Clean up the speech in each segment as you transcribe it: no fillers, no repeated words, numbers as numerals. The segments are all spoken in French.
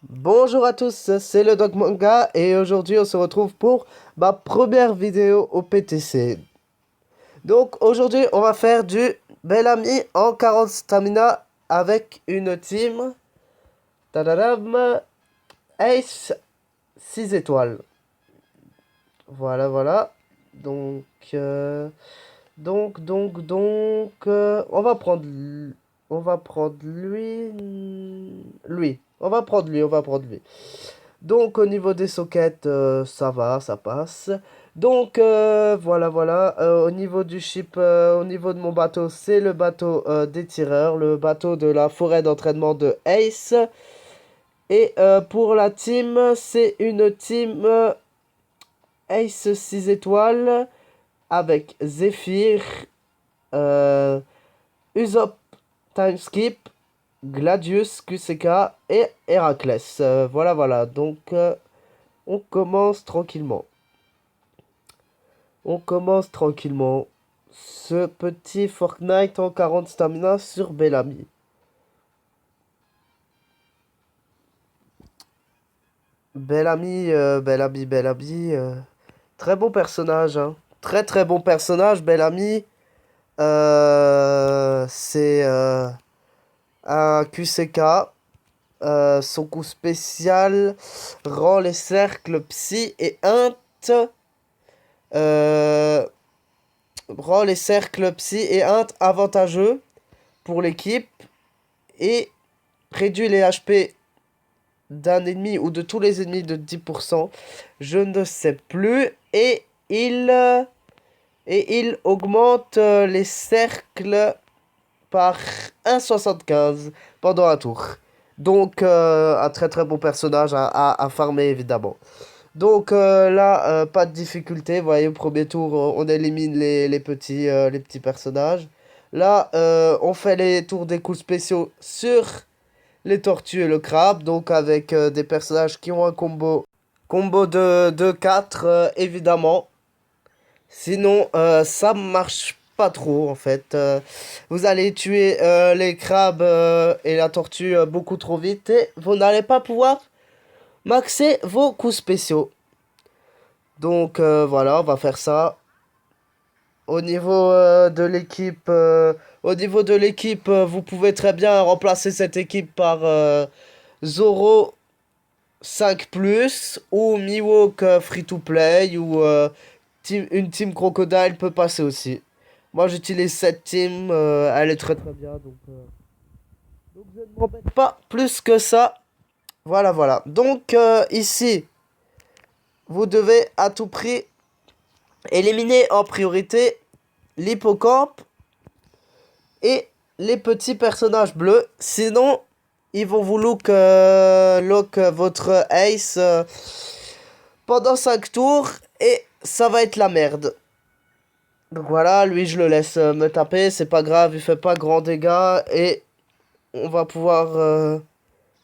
Bonjour à tous, c'est le Doc Manga et aujourd'hui on se retrouve pour ma première vidéo au PTC. Donc aujourd'hui on va faire du Bellamy en 40 stamina avec une team tadadam, Ace 6 étoiles. Voilà. Donc, on va prendre, lui. On va prendre lui. Donc au niveau des sockets, ça va, ça passe. Donc voilà. Au niveau du ship, au niveau de mon bateau, c'est le bateau des tireurs, le bateau de la forêt d'entraînement de Ace. Et pour la team, c'est une team Ace 6 étoiles avec Zephyr, euh, Usopp Timeskip, Gladius QCK et Héraclès. Voilà. Donc on commence tranquillement. Ce petit Fortnite en 40 stamina sur Bellamy. Bellamy. Très bon personnage, hein. Très bon personnage, Bellamy. C'est un QCK. Son coup spécial rend les cercles psy et int. Euh, Rend les cercles psy et int avantageux pour l'équipe et réduit les HP d'un ennemi ou de tous les ennemis de 10%. Je ne sais plus. Et il augmente les cercles par 1,75 pendant un tour. Donc un très bon personnage à farmer évidemment. Donc là, pas de difficulté. Vous voyez, au premier tour, on élimine les petits personnages. Là, on fait les tours des coups spéciaux sur les tortues et le crabe. Donc avec des personnages qui ont un combo de 4, évidemment. Sinon, ça marche pas trop, en fait. Vous allez tuer les crabes et la tortue beaucoup trop vite. Et vous n'allez pas pouvoir maxer vos coups spéciaux. Donc voilà, on va faire ça. Au niveau de l'équipe, vous pouvez très bien remplacer cette équipe par Zoro 5+, ou Miwok Free to Play, ou une team Crocodile peut passer aussi. Moi j'utilise cette team, elle est très bien, donc je ne m'embête pas plus que ça. Voilà. Donc ici, vous devez à tout prix éliminer en priorité l'hippocampe et les petits personnages bleus. Sinon, ils vont vous lock votre ace pendant 5 tours et ça va être la merde. Donc voilà, lui je le laisse me taper, c'est pas grave, il fait pas grand dégâts et on va pouvoir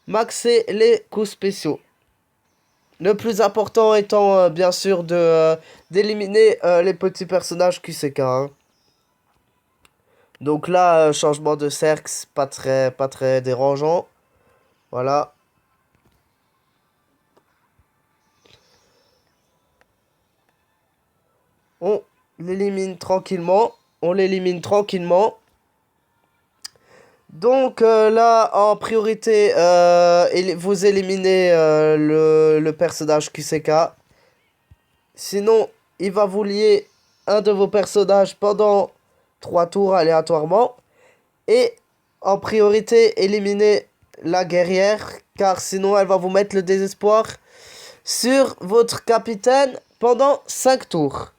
maxer les coups spéciaux. Le plus important étant bien sûr d'éliminer les petits personnages QCK, hein. Donc là, changement de cercle, c'est pas très dérangeant. Voilà. On l'élimine tranquillement. Donc là, en priorité, vous éliminez le personnage QCK. Sinon, il va vous lier un de vos personnages pendant 3 tours aléatoirement. Et en priorité, éliminez la guerrière, car sinon elle va vous mettre le désespoir sur votre capitaine pendant 5 tours.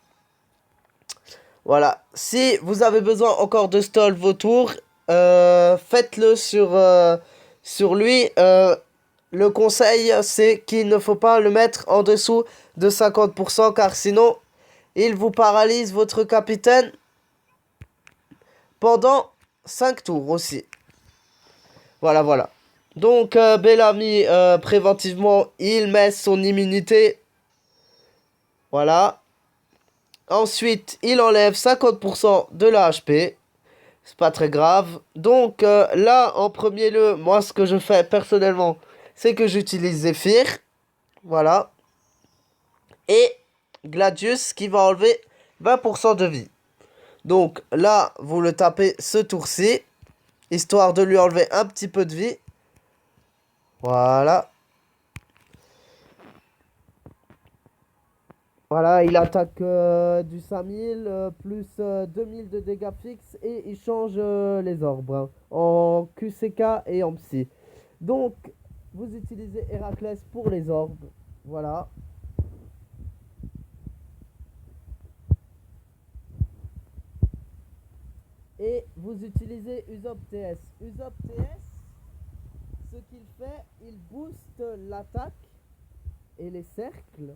Voilà. Si vous avez besoin encore de stall vos tours, faites-le sur lui. Le conseil, c'est qu'il ne faut pas le mettre en dessous de 50%, car sinon, il vous paralyse votre capitaine pendant 5 tours aussi. Voilà. Donc, Bellamy, préventivement, il met son immunité. Voilà. Ensuite, il enlève 50% de la HP. C'est pas très grave. Donc, là, en premier lieu, moi, ce que je fais personnellement, c'est que j'utilise Zephyr. Voilà. Et Gladius qui va enlever 20% de vie. Donc là, vous le tapez ce tour-ci, histoire de lui enlever un petit peu de vie. Voilà. Voilà, il attaque du 5000 plus 2000 de dégâts fixes et il change les orbes hein, en QCK et en psy. Donc, vous utilisez Héraclès pour les orbes. Voilà. Et vous utilisez Usopp TS. Usopp TS, ce qu'il fait, il booste l'attaque et les cercles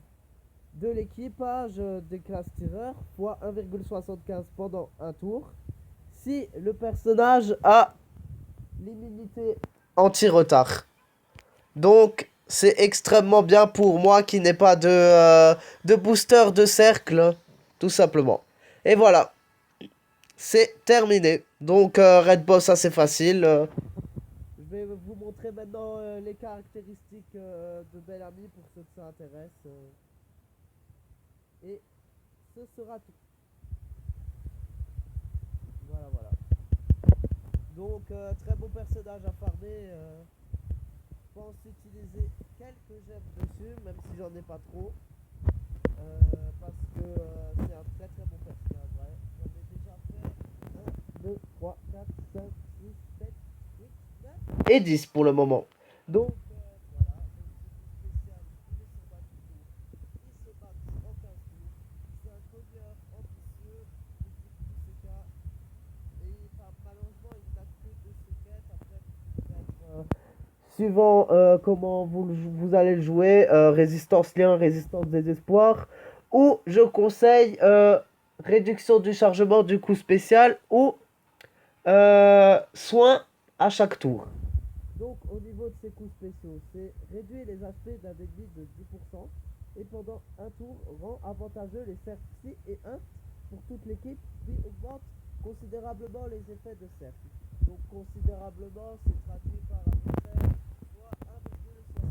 de l'équipage des classes tireurs fois 1,75 pendant un tour si le personnage a l'immunité anti-retard. Donc c'est extrêmement bien pour moi qui n'ai pas de booster de cercle, tout simplement. Et voilà, c'est terminé. Donc Red Boss assez facile. Je vais vous montrer maintenant les caractéristiques de Bellamy pour ceux que ça intéresse. Et ce sera tout. Voilà, voilà. Donc, très beau personnage à farmer. Je pense utiliser quelques gemmes dessus, même si j'en ai pas trop. Parce que c'est un très très bon personnage. Ouais. J'en ai déjà fait 1, 2, 3, 4, 5, 6, 7, 8, 9 et 10 pour le moment. Donc, voilà. Donc, c'est spécial. Tous les soldats du tour. Ils se battent en 15 tours. C'est un cogneur ambitieux de type QCK. Et enfin, malheureusement, il n'a que 2 secrets. Après, suivant comment vous allez le jouer, résistance lien, résistance désespoir, ou je conseille réduction du chargement du coup spécial ou soin à chaque tour. Donc au niveau de ces coups spéciaux, c'est réduire les HP d'un ennemi de 10% et pendant un tour rend avantageux les cercles psy et 1 pour toute l'équipe, puis augmente considérablement les effets de cercle. Donc considérablement, c'est traduit par à peu près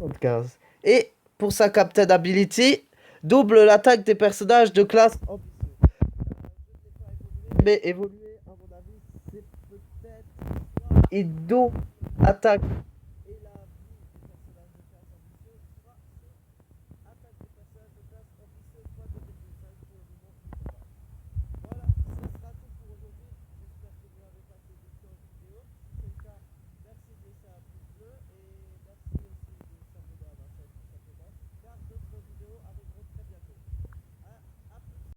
1,75. Et pour sa Captain Ability, double l'attaque des personnages de classe ambitieux. Je ne l'ai pas évolué, mais évoluer, à mon avis, c'est peut-être soit il double attaque